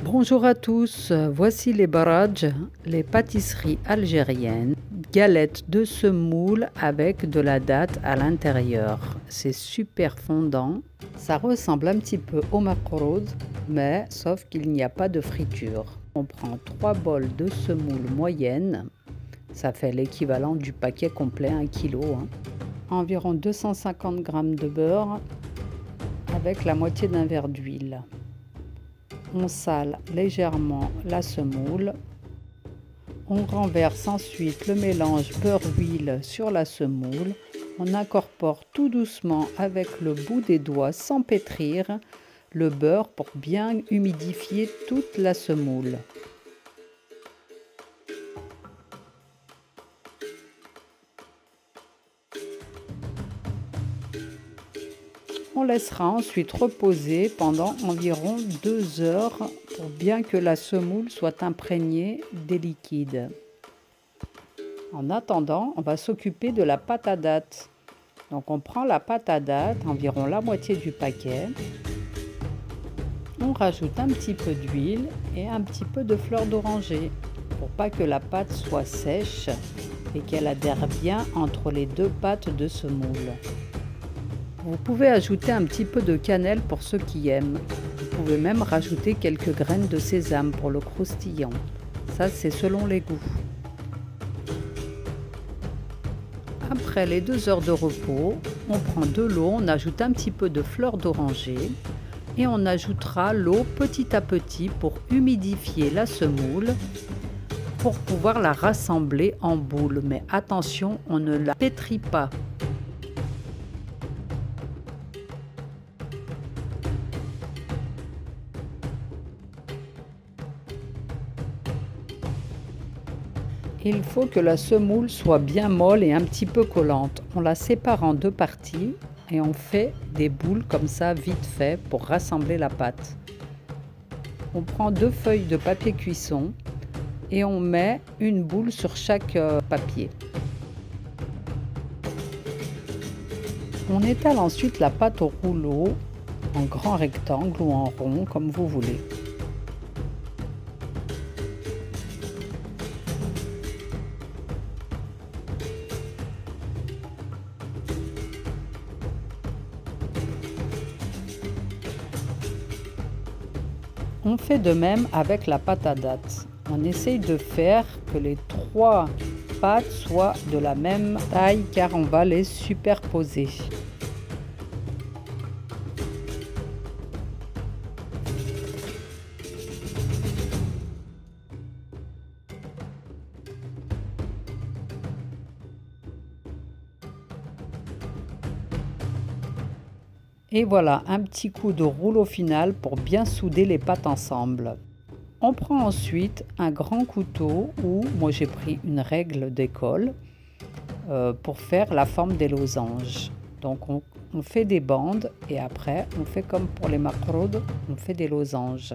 Bonjour à tous, voici les baraj, les pâtisseries algériennes, galettes de semoule avec de la date à l'intérieur. C'est super fondant, ça ressemble un petit peu au makroud, mais sauf qu'il n'y a pas de friture. On prend 3 bols de semoule moyenne, ça fait l'équivalent du paquet complet 1 kg. Environ 250 g de beurre avec la moitié d'un verre d'huile. On sale légèrement la semoule. On renverse ensuite le mélange beurre-huile sur la semoule. On incorpore tout doucement avec le bout des doigts sans pétrir le beurre pour bien humidifier toute la semoule. On laissera ensuite reposer pendant environ 2 heures pour bien que la semoule soit imprégnée des liquides. En attendant, on va s'occuper de la pâte à date. Donc on prend la pâte à date, environ la moitié du paquet. On rajoute un petit peu d'huile et un petit peu de fleur d'oranger pour pas que la pâte soit sèche et qu'elle adhère bien entre les deux pâtes de semoule. Vous pouvez ajouter un petit peu de cannelle pour ceux qui aiment. Vous pouvez même rajouter quelques graines de sésame pour le croustillant. Ça, c'est selon les goûts. Après les 2 heures de repos, on prend de l'eau, on ajoute un petit peu de fleur d'oranger et on ajoutera l'eau petit à petit pour humidifier la semoule pour pouvoir la rassembler en boule. Mais attention, on ne la pétrit pas. Il faut que la semoule soit bien molle et un petit peu collante. On la sépare en 2 parties et on fait des boules comme ça vite fait pour rassembler la pâte. On prend 2 feuilles de papier cuisson et on met une boule sur chaque papier. On étale ensuite la pâte au rouleau en grand rectangle ou en rond comme vous voulez. On fait de même avec la pâte à date. On essaye de faire que les 3 pâtes soient de la même taille car on va les superposer. Et voilà, un petit coup de rouleau final pour bien souder les pâtes ensemble. On prend ensuite un grand couteau ou moi j'ai pris une règle d'école pour faire la forme des losanges. Donc on fait des bandes et après on fait comme pour les makroud, on fait des losanges.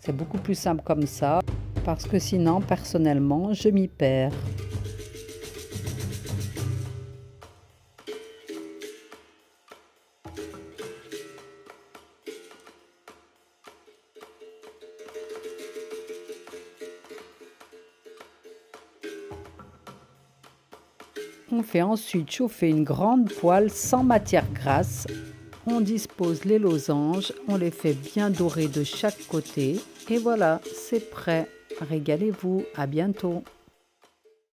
C'est beaucoup plus simple comme ça parce que sinon personnellement je m'y perds. On fait ensuite chauffer une grande poêle sans matière grasse. On dispose les losanges, on les fait bien dorer de chaque côté. Et voilà, c'est prêt. Régalez-vous, à bientôt.